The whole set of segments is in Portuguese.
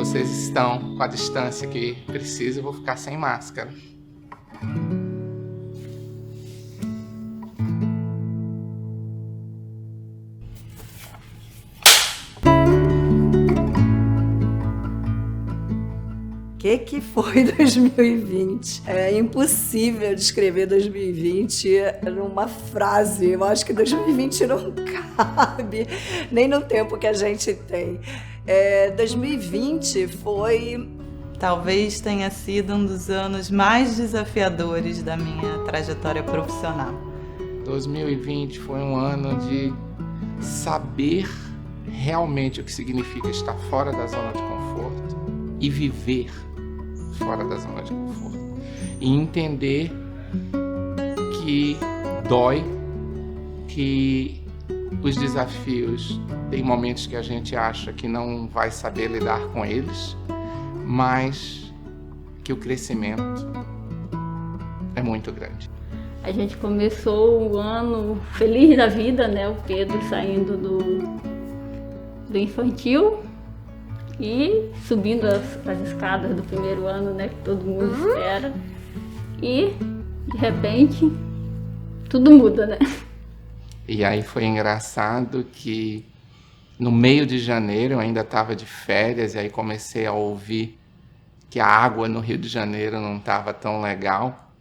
vocês estão com a distância que precisa, eu vou ficar sem máscara. O que foi 2020? É impossível descrever 2020 numa frase. Eu acho que 2020 não cabe nem no tempo que a gente tem. 2020 foi... Talvez tenha sido um dos anos mais desafiadores da minha trajetória profissional. 2020 foi um ano de saber realmente o que significa estar fora da zona de conforto e viver fora da zona de conforto. E entender que dói, que os desafios, tem momentos que a gente acha que não vai saber lidar com eles, mas que o crescimento é muito grande. A gente começou o ano feliz da vida, né? O Pedro saindo do infantil e subindo as escadas do primeiro ano, né? Que todo mundo espera. E, de repente, tudo muda, né? E aí foi engraçado que no meio de janeiro eu ainda estava de férias e aí comecei a ouvir que a água no Rio de Janeiro não estava tão legal.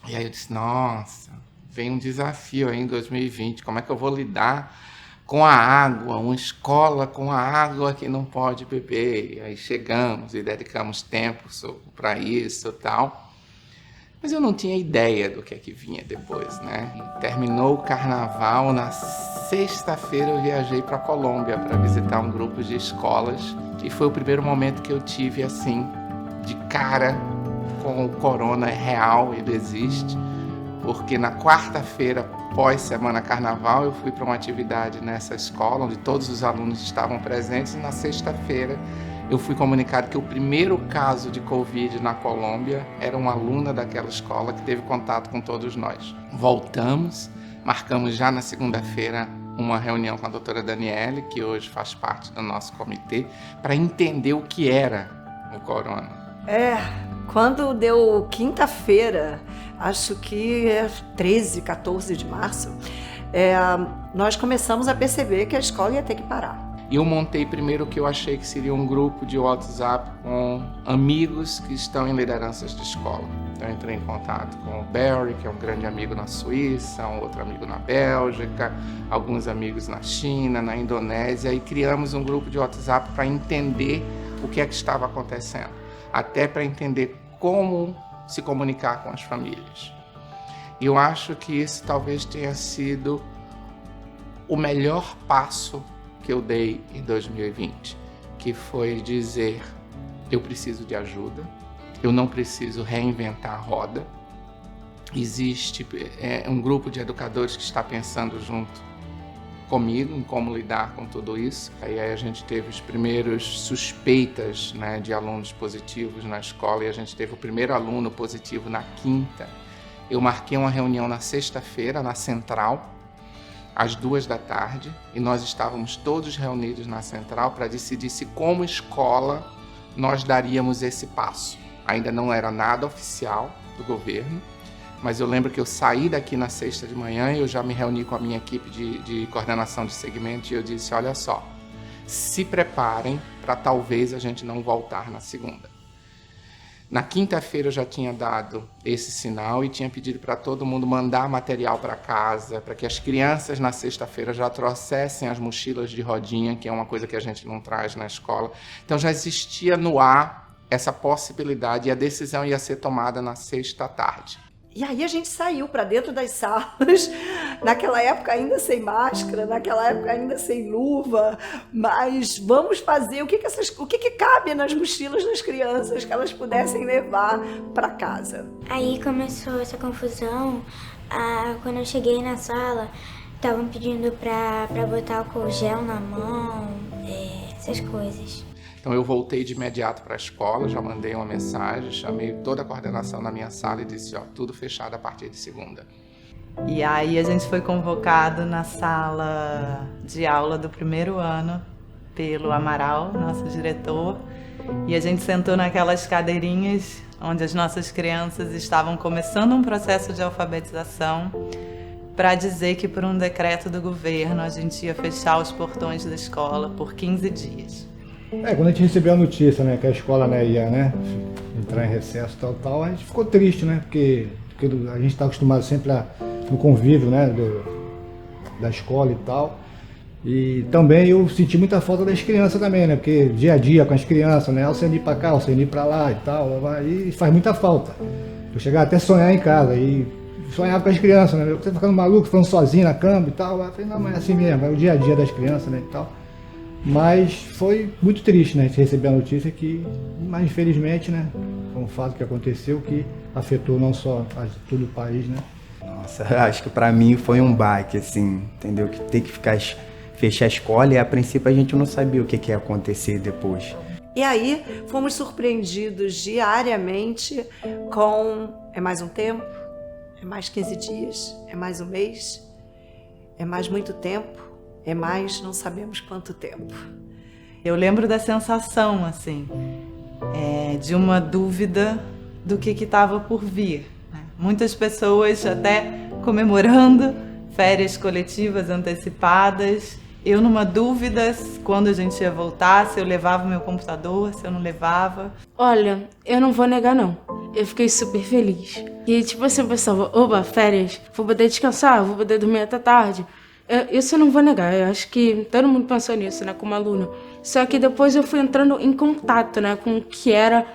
E aí eu disse, nossa, vem um desafio aí em 2020, como é que eu vou lidar com a água, uma escola com a água que não pode beber. E aí chegamos e dedicamos tempo para isso e tal. Mas eu não tinha ideia do que vinha depois, né? Terminou o carnaval, na sexta-feira eu viajei para a Colômbia para visitar um grupo de escolas. E foi o primeiro momento que eu tive, assim, de cara com o corona real, ele existe. Porque na quarta-feira, pós-semana carnaval, eu fui para uma atividade nessa escola, onde todos os alunos estavam presentes. E na sexta-feira, eu fui comunicado que o primeiro caso de Covid na Colômbia era uma aluna daquela escola que teve contato com todos nós. Voltamos, marcamos já na segunda-feira uma reunião com a doutora Daniele, que hoje faz parte do nosso comitê, para entender o que era o corona. Quando deu quinta-feira, acho que 13, 14 de março, nós começamos a perceber que a escola ia ter que parar. E eu montei primeiro o que eu achei que seria um grupo de WhatsApp com amigos que estão em lideranças de escola. Então eu entrei em contato com o Barry, que é um grande amigo na Suíça, um outro amigo na Bélgica, alguns amigos na China, na Indonésia, e criamos um grupo de WhatsApp para entender o que é que estava acontecendo, até para entender como se comunicar com as famílias. E eu acho que isso talvez tenha sido o melhor passo que eu dei em 2020, que foi dizer, eu preciso de ajuda, eu não preciso reinventar a roda. Existe um grupo de educadores que está pensando junto comigo em como lidar com tudo isso. Aí a gente teve os primeiros suspeitas, né, de alunos positivos na escola, e a gente teve o primeiro aluno positivo na quinta. Eu marquei uma reunião na sexta-feira, na Central, às 14h, e nós estávamos todos reunidos na Central para decidir se, como escola, nós daríamos esse passo. Ainda não era nada oficial do governo, mas eu lembro que eu saí daqui na sexta de manhã e eu já me reuni com a minha equipe de coordenação de segmento e eu disse, olha só, se preparem para talvez a gente não voltar na segunda. Na quinta-feira eu já tinha dado esse sinal e tinha pedido para todo mundo mandar material para casa, para que as crianças na sexta-feira já trouxessem as mochilas de rodinha, que é uma coisa que a gente não traz na escola. Então já existia no ar essa possibilidade e a decisão ia ser tomada na sexta à tarde. E aí a gente saiu para dentro das salas, naquela época ainda sem máscara, naquela época ainda sem luva, mas vamos fazer o que cabe nas mochilas das crianças que elas pudessem levar para casa. Aí começou essa confusão, quando eu cheguei na sala, estavam pedindo para botar álcool gel na mão, essas coisas. Então eu voltei de imediato para a escola, já mandei uma mensagem, chamei toda a coordenação na minha sala e disse, ó, tudo fechado a partir de segunda. E aí a gente foi convocado na sala de aula do primeiro ano pelo Amaral, nosso diretor, e a gente sentou naquelas cadeirinhas onde as nossas crianças estavam começando um processo de alfabetização, para dizer que por um decreto do governo a gente ia fechar os portões da escola por 15 dias. Quando a gente recebeu a notícia, né, que a escola, né, ia, né, entrar em recesso tal, a gente ficou triste, né, porque a gente está acostumado sempre no convívio, né, da escola e tal. E também eu senti muita falta das crianças também, né, porque dia a dia com as crianças, né, você ir para cá, você ir para lá e tal, e faz muita falta. Eu chegava até a sonhar em casa e sonhava com as crianças, né, você ficando maluco, ficando sozinho na cama e tal. Eu falei, não, mas é assim mesmo, é o dia a dia das crianças, né, e tal. Mas foi muito triste, né, a gente receber a notícia mas infelizmente, né, foi um fato que aconteceu que afetou não só todo o país, né. Nossa, acho que pra mim foi um baque, assim, entendeu? Que ter que fechar a escola e a princípio a gente não sabia o que ia acontecer depois. E aí fomos surpreendidos diariamente com é mais um tempo, é mais 15 dias, é mais um mês, é mais muito tempo, é mais não sabemos quanto tempo. Eu lembro da sensação, assim, de uma dúvida do que estava por vir, né? Muitas pessoas até comemorando férias coletivas antecipadas. Eu numa dúvida quando a gente ia voltar, se eu levava o meu computador, se eu não levava. Olha, eu não vou negar não. Eu fiquei super feliz. E tipo assim, eu pensava, oba, férias, vou poder descansar, vou poder dormir até tarde. Isso eu não vou negar, eu acho que todo mundo pensou nisso, né, como aluno. Só que depois eu fui entrando em contato, né, com o que era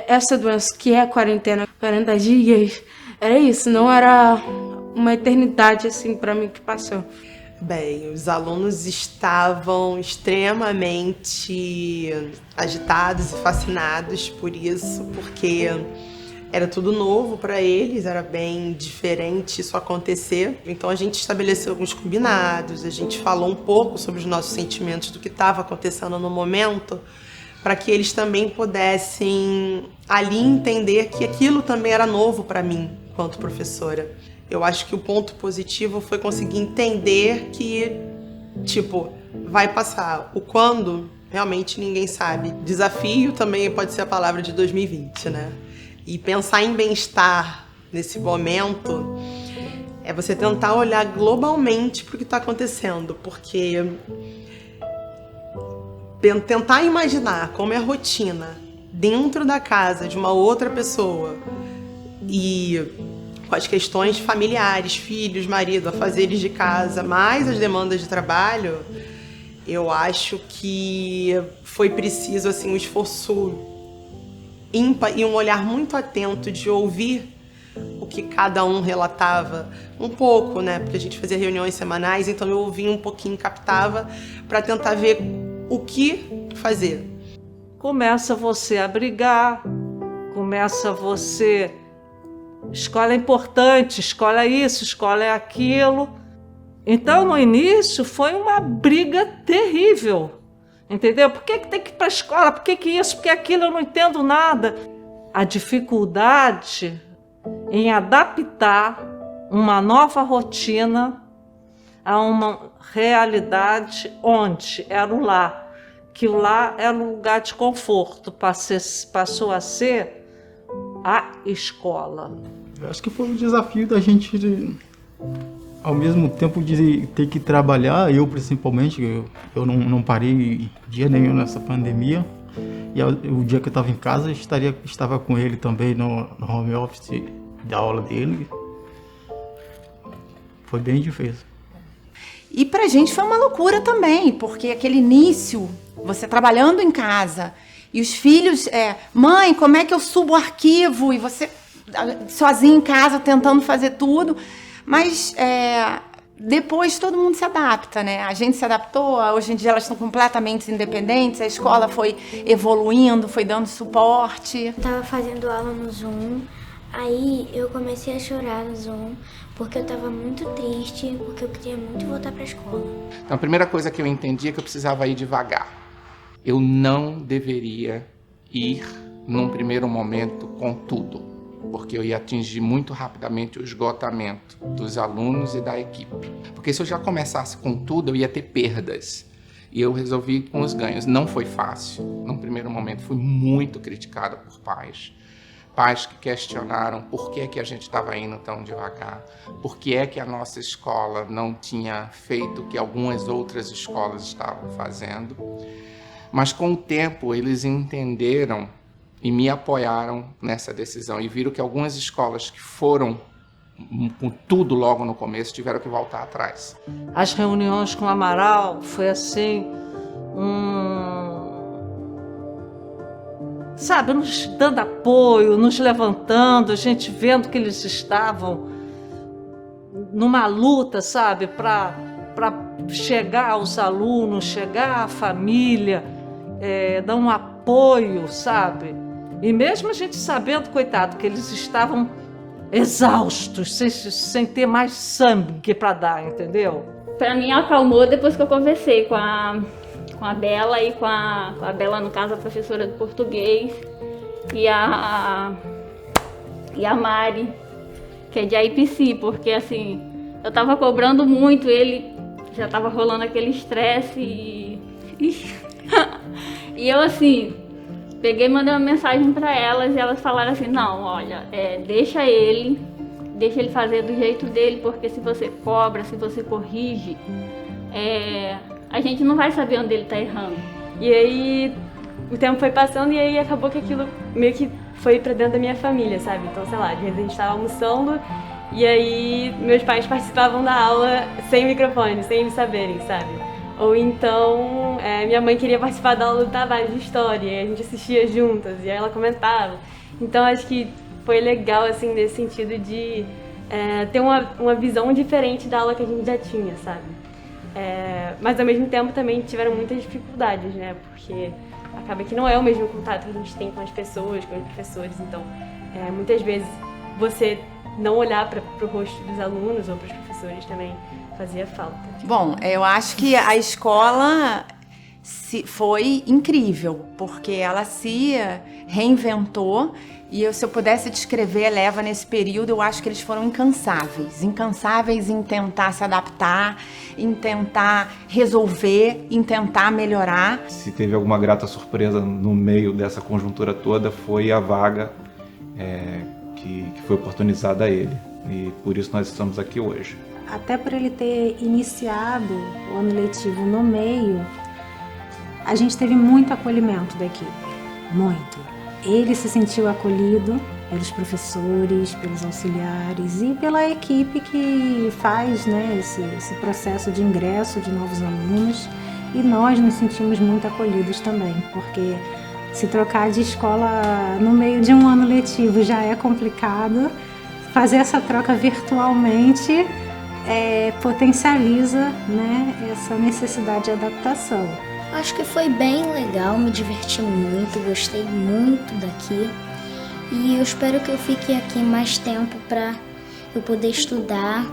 essa doença, que é a quarentena, 40 dias. Era isso, não era uma eternidade assim pra mim que passou. Bem, os alunos estavam extremamente agitados e fascinados por isso, porque era tudo novo para eles, era bem diferente isso acontecer. Então a gente estabeleceu alguns combinados, a gente falou um pouco sobre os nossos sentimentos do que estava acontecendo no momento, para que eles também pudessem ali entender que aquilo também era novo para mim, enquanto professora. Eu acho que o ponto positivo foi conseguir entender que, tipo, vai passar. O quando, realmente ninguém sabe. Desafio também pode ser a palavra de 2020, né? E pensar em bem-estar nesse momento é você tentar olhar globalmente para o que está acontecendo, porque tentar imaginar como é a rotina dentro da casa de uma outra pessoa e com as questões familiares, filhos, marido, afazeres de casa, mais as demandas de trabalho, eu acho que foi preciso assim, um esforço ímpar e um olhar muito atento de ouvir o que cada um relatava, um pouco, né? Porque a gente fazia reuniões semanais, então eu ouvia um pouquinho, captava, para tentar ver o que fazer. Começa você a brigar, começa você... Escola é importante, escola é isso, escola é aquilo. Então, no início, foi uma briga terrível, entendeu? Por que tem que ir para a escola? Por que isso? Por que aquilo? Eu não entendo nada. A dificuldade em adaptar uma nova rotina a uma realidade onde era o lar, que o lar era um lugar de conforto, passou a ser a escola. Eu acho que foi um desafio da gente, ao mesmo tempo de ter que trabalhar, eu principalmente, eu não parei dia nenhum nessa pandemia, e o dia que eu estava em casa, estava com ele também no home office da aula dele. Foi bem difícil. E pra gente foi uma loucura também, porque aquele início, você trabalhando em casa, e os filhos, mãe, como é que eu subo o arquivo? E você sozinho em casa tentando fazer tudo. Mas depois todo mundo se adapta, né? A gente se adaptou, hoje em dia elas estão completamente independentes, a escola foi evoluindo, foi dando suporte. Eu tava fazendo aula no Zoom, aí eu comecei a chorar no Zoom, porque eu tava muito triste, porque eu queria muito voltar pra escola. Então a primeira coisa que eu entendi é que eu precisava ir devagar. Eu não deveria ir, num primeiro momento, com tudo, porque eu ia atingir muito rapidamente o esgotamento dos alunos e da equipe. Porque se eu já começasse com tudo, eu ia ter perdas. E eu resolvi ir com os ganhos. Não foi fácil. Num primeiro momento fui muito criticada por pais. Pais que questionaram por que a gente estava indo tão devagar, por que a nossa escola não tinha feito o que algumas outras escolas estavam fazendo. Mas com o tempo eles entenderam e me apoiaram nessa decisão e viram que algumas escolas que foram com tudo logo no começo tiveram que voltar atrás. As reuniões com o Amaral foi assim, sabe, nos dando apoio, nos levantando, a gente vendo que eles estavam numa luta, sabe, para chegar aos alunos, chegar à família, dar um apoio, sabe? E mesmo a gente sabendo, coitado, que eles estavam exaustos, sem ter mais sangue para dar, entendeu? Para mim acalmou depois que eu conversei com a Bela e com a Bela, no caso, a professora de português, e a Mari, que é de IPC, porque assim, eu tava cobrando muito, ele já tava rolando aquele estresse e eu assim, peguei e mandei uma mensagem para elas e elas falaram assim, não, olha, deixa ele fazer do jeito dele, porque se você cobra, se você corrige, a gente não vai saber onde ele tá errando. E aí o tempo foi passando e aí acabou que aquilo meio que foi pra dentro da minha família, sabe? Então, sei lá, às vezes a gente tava almoçando e aí meus pais participavam da aula sem microfone, sem eles saberem, sabe? Ou então minha mãe queria participar da aula do Tavares de História e a gente assistia juntas e aí ela comentava. Então acho que foi legal, assim, nesse sentido de ter uma visão diferente da aula que a gente já tinha, sabe? Mas ao mesmo tempo também tiveram muitas dificuldades, né? Porque acaba que não é o mesmo contato que a gente tem com as pessoas, com os professores. Então, muitas vezes você não olhar para o rosto dos alunos ou para os professores também fazia falta. Bom, eu acho que a escola foi incrível, porque ela se reinventou. E se eu pudesse descrever a Eleva nesse período, eu acho que eles foram incansáveis em tentar se adaptar, em tentar resolver, em tentar melhorar. Se teve alguma grata surpresa no meio dessa conjuntura toda, foi a vaga que foi oportunizada a ele. E por isso nós estamos aqui hoje. Até por ele ter iniciado o ano letivo no meio, a gente teve muito acolhimento da equipe, muito. Ele se sentiu acolhido pelos professores, pelos auxiliares e pela equipe que faz, né, esse processo de ingresso de novos alunos. E nós nos sentimos muito acolhidos também, porque se trocar de escola no meio de um ano letivo já é complicado. Fazer essa troca virtualmente potencializa, né, essa necessidade de adaptação. Acho que foi bem legal, me diverti muito, gostei muito daqui e eu espero que eu fique aqui mais tempo para eu poder estudar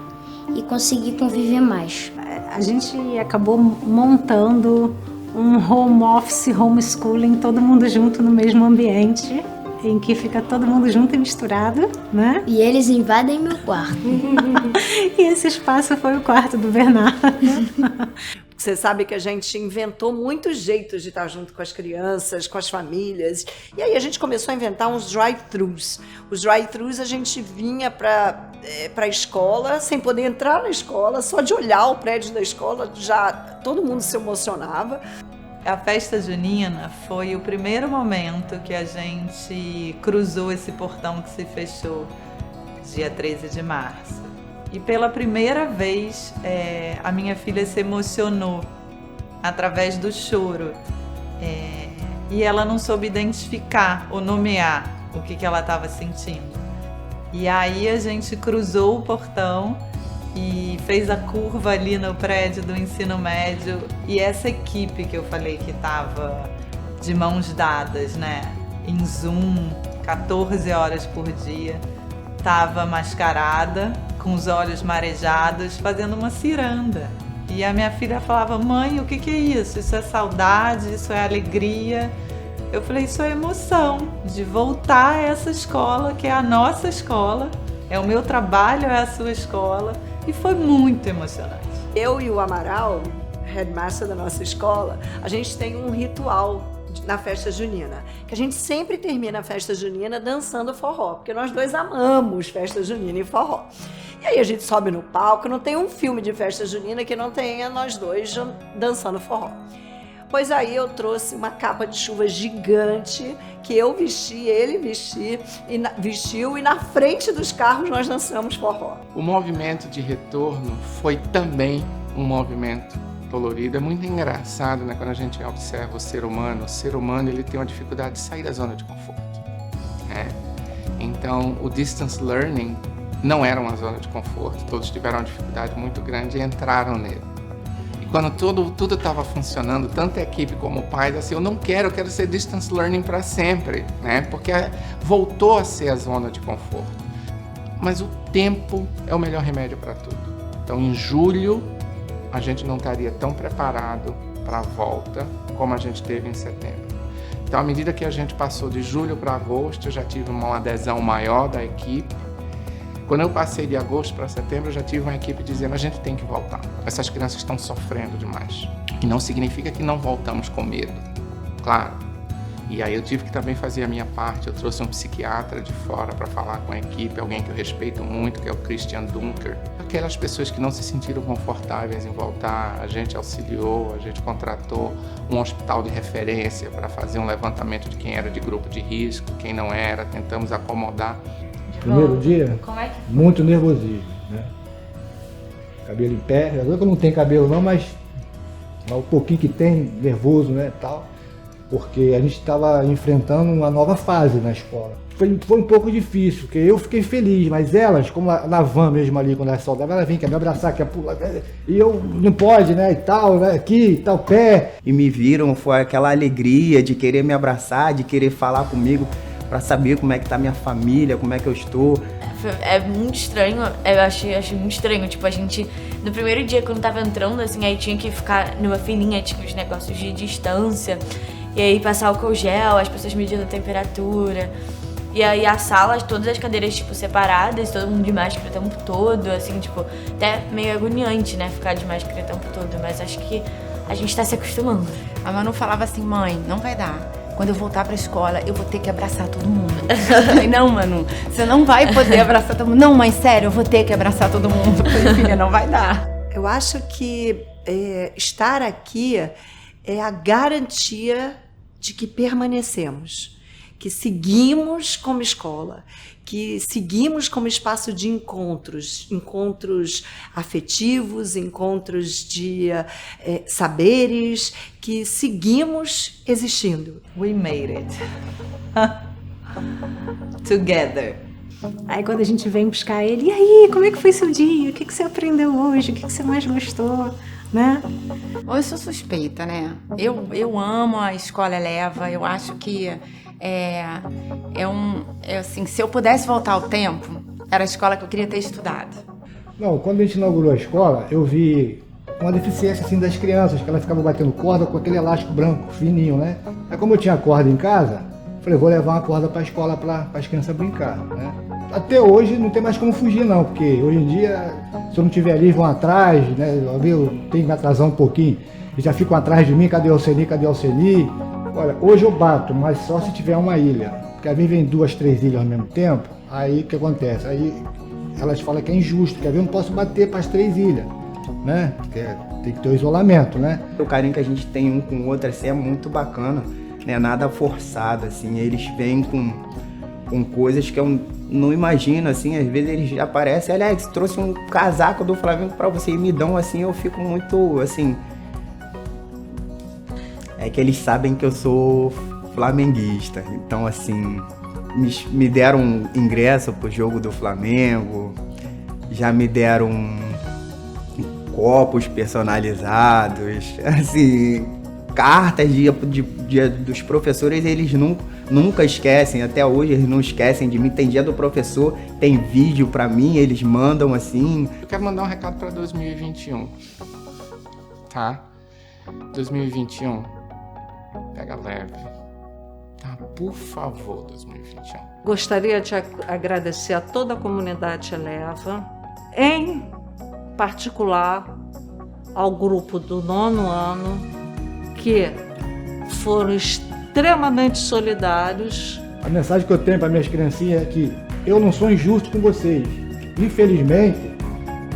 e conseguir conviver mais. A gente acabou montando um home office, homeschooling, todo mundo junto no mesmo ambiente, em que fica todo mundo junto e misturado, né? E eles invadem meu quarto. E esse espaço foi o quarto do Bernardo. Você sabe que a gente inventou muitos jeitos de estar junto com as crianças, com as famílias. E aí a gente começou a inventar uns drive-thrus. Os drive-thrus a gente vinha para a escola, sem poder entrar na escola, só de olhar o prédio da escola, já todo mundo se emocionava. A festa junina foi o primeiro momento que a gente cruzou esse portão que se fechou dia 13 de março. E pela primeira vez, a minha filha se emocionou através do choro. E ela não soube identificar ou nomear o que ela estava sentindo. E aí a gente cruzou o portão e fez a curva ali no prédio do ensino médio. E essa equipe que eu falei que estava de mãos dadas, né, em Zoom, 14 horas por dia, estava mascarada, com os olhos marejados, fazendo uma ciranda. E a minha filha falava: mãe, o que é isso? Isso é saudade? Isso é alegria? Eu falei: isso é emoção de voltar a essa escola, que é a nossa escola, é o meu trabalho, é a sua escola. E foi muito emocionante. Eu e o Amaral headmaster da nossa escola, a gente tem um ritual na festa junina, que a gente sempre termina a festa junina dançando forró, porque nós dois amamos festa junina e forró. E aí a gente sobe no palco, não tem um filme de festa junina que não tenha nós dois dançando forró. Pois aí eu trouxe uma capa de chuva gigante que eu vesti, ele vestiu e na frente dos carros nós dançamos forró. O movimento de retorno foi também um movimento dolorido. É muito engraçado, né, quando a gente observa o ser humano ele tem uma dificuldade de sair da zona de conforto, né? Então o distance learning não era uma zona de conforto, todos tiveram uma dificuldade muito grande e entraram nele. Quando tudo estava funcionando, tanto a equipe como o pai, assim, eu quero ser distance learning para sempre, né? Porque voltou a ser a zona de conforto. Mas o tempo é o melhor remédio para tudo. Então, em julho, a gente não estaria tão preparado para a volta como a gente teve em setembro. Então, à medida que a gente passou de julho para agosto, eu já tive uma adesão maior da equipe. Quando eu passei de agosto para setembro, eu já tive uma equipe dizendo a gente tem que voltar. Essas crianças estão sofrendo demais. E não significa que não voltamos com medo, claro. E aí eu tive que também fazer a minha parte. Eu trouxe um psiquiatra de fora para falar com a equipe, alguém que eu respeito muito, que é o Christian Dunker. Aquelas pessoas que não se sentiram confortáveis em voltar, a gente auxiliou, a gente contratou um hospital de referência para fazer um levantamento de quem era de grupo de risco, quem não era, tentamos acomodar. Primeiro dia, muito nervosismo, né? Cabelo em pé, agora que eu não tenho cabelo não, mas o pouquinho que tem, nervoso, né, tal, porque a gente estava enfrentando uma nova fase na escola. Foi um pouco difícil, porque eu fiquei feliz, mas elas, como na van mesmo ali, quando elas soltavam, ela vem, quer me abraçar, quer pular, e eu, não pode, né, e tal, né, aqui, tal, pé. E me viram, foi aquela alegria de querer me abraçar, de querer falar comigo, para saber como é que tá minha família, como é que eu estou. É muito estranho, eu achei muito estranho, tipo, a gente, no primeiro dia quando tava entrando, assim, aí tinha que ficar numa filinha, tinha os negócios de distância, e aí passar álcool gel, as pessoas medindo a temperatura, e aí as salas, todas as cadeiras, tipo, separadas, todo mundo de máscara o tempo todo, assim, tipo, até meio agoniante, né, ficar de máscara o tempo todo, mas acho que a gente tá se acostumando. A Manu falava assim, mãe, não vai dar. Quando eu voltar pra escola, eu vou ter que abraçar todo mundo. Eu falei, não, Manu, você não vai poder abraçar todo mundo. Não, mãe, sério, eu vou ter que abraçar todo mundo. Eu falei, filha, não vai dar. Eu acho que estar aqui é a garantia de que permanecemos, que seguimos como escola, que seguimos como espaço de encontros afetivos, encontros de saberes, que seguimos existindo. We made it. Together. Aí quando a gente vem buscar ele, e aí, como é que foi seu dia? O que você aprendeu hoje? O que você mais gostou? Né? Eu sou suspeita, né? Eu amo a Escola Eleva, eu acho que assim, se eu pudesse voltar ao tempo, era a escola que eu queria ter estudado. Não, quando a gente inaugurou a escola, eu vi uma deficiência assim das crianças, que elas ficavam batendo corda com aquele elástico branco, fininho, né? Aí como eu tinha corda em casa, falei, vou levar uma corda para a escola para as crianças brincar, né? Até hoje não tem mais como fugir não, porque hoje em dia, se eu não estiver ali, vão atrás, né? Eu tenho que me atrasar um pouquinho, e já ficam atrás de mim, cadê o Alceni, cadê o Alceni? Olha, hoje eu bato, mas só se tiver uma ilha, porque às vezes vem 2, 3 ilhas ao mesmo tempo, aí o que acontece? Aí elas falam que é injusto, que às vezes eu não posso bater para as 3 ilhas, né? Porque tem que ter o isolamento, né? O carinho que a gente tem um com o outro assim, é muito bacana, né? Nada forçado, assim, eles vêm com coisas que eu não imagino, assim, às vezes eles aparecem, Alex, trouxe um casaco do Flamengo para você e me dão, assim, eu fico muito, assim... É que eles sabem que eu sou flamenguista, então assim, me deram ingresso pro jogo do Flamengo, já me deram copos personalizados, assim, cartas dos professores, eles nunca esquecem, até hoje eles não esquecem de mim, tem dia do professor, tem vídeo pra mim, eles mandam assim. Eu quero mandar um recado pra 2021, tá? 2021. Pega leve, tá? Por favor, 2021. Gostaria de agradecer a toda a comunidade Eleva, em particular ao grupo do 9º ano, que foram extremamente solidários. A mensagem que eu tenho para minhas criancinhas é que eu não sou injusto com vocês. Infelizmente,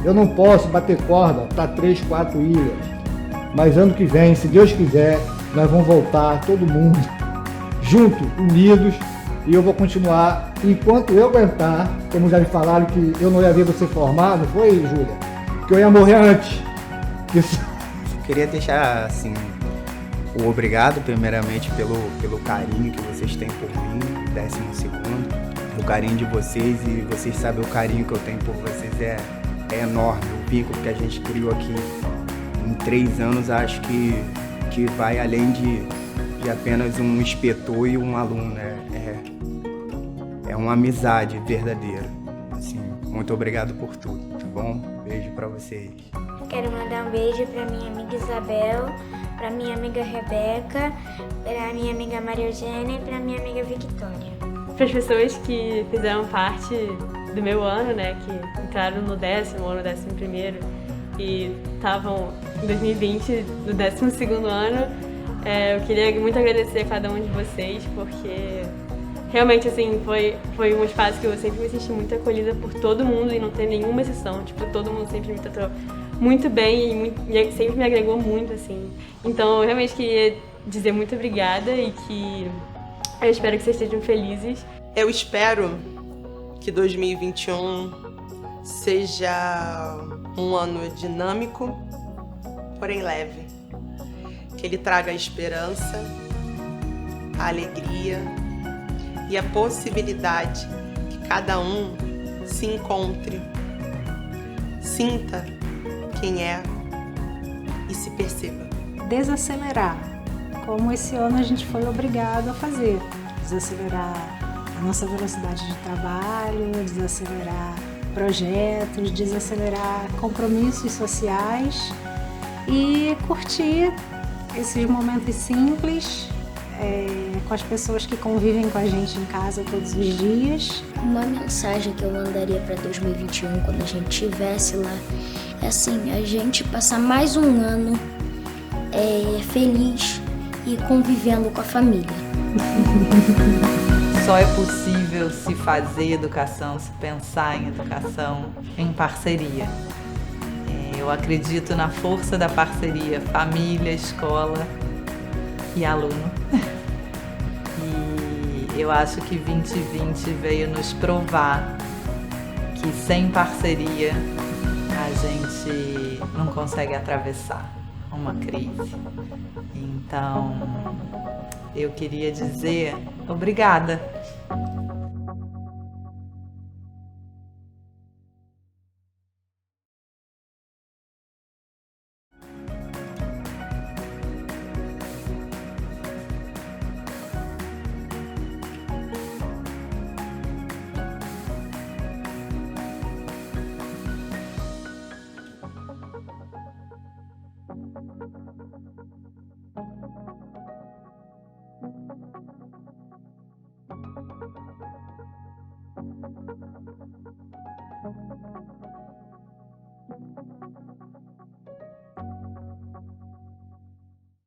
eu não posso bater corda para 3, 4 ilhas. Mas ano que vem, se Deus quiser, nós vamos voltar todo mundo junto, unidos, e eu vou continuar enquanto eu aguentar. Como já me falaram que eu não ia ver você formar, não foi, Júlia? Que eu ia morrer antes. Queria deixar assim o obrigado primeiramente pelo carinho que vocês têm por mim, 12º, o carinho de vocês, e vocês sabem o carinho que eu tenho por vocês é enorme. O vínculo que a gente criou aqui em 3 anos, acho que vai além de apenas um inspetor e um aluno, né? É uma amizade verdadeira. Assim, muito obrigado por tudo, tá bom? Beijo pra vocês. Quero mandar um beijo pra minha amiga Isabel, pra minha amiga Rebeca, pra minha amiga Maria Eugênia e pra minha amiga Victoria. Para as pessoas que fizeram parte do meu ano, né, que entraram no 10º ou no 11º e estavam em 2020 no 12º ano, eu queria muito agradecer a cada um de vocês, porque realmente, assim, foi um espaço que eu sempre me senti muito acolhida por todo mundo e não tem nenhuma exceção. Tipo, todo mundo sempre me tratou muito bem e sempre me agregou muito, assim. Então, eu realmente queria dizer muito obrigada e que eu espero que vocês estejam felizes. Eu espero que 2021 seja um ano dinâmico, porém leve. Que ele traga a esperança, a alegria e a possibilidade que cada um se encontre, sinta quem é e se perceba. Desacelerar, como esse ano a gente foi obrigado a fazer. Desacelerar a nossa velocidade de trabalho, desacelerar projetos, desacelerar compromissos sociais e curtir esses momentos simples com as pessoas que convivem com a gente em casa todos os dias. Uma mensagem que eu mandaria para 2021, quando a gente estivesse lá, é assim, a gente passar mais um ano feliz e convivendo com a família. Só é possível se fazer educação, se pensar em educação em parceria. Eu acredito na força da parceria, família, escola e aluno. E eu acho que 2020 veio nos provar que sem parceria a gente não consegue atravessar uma crise. Então, eu queria dizer obrigada.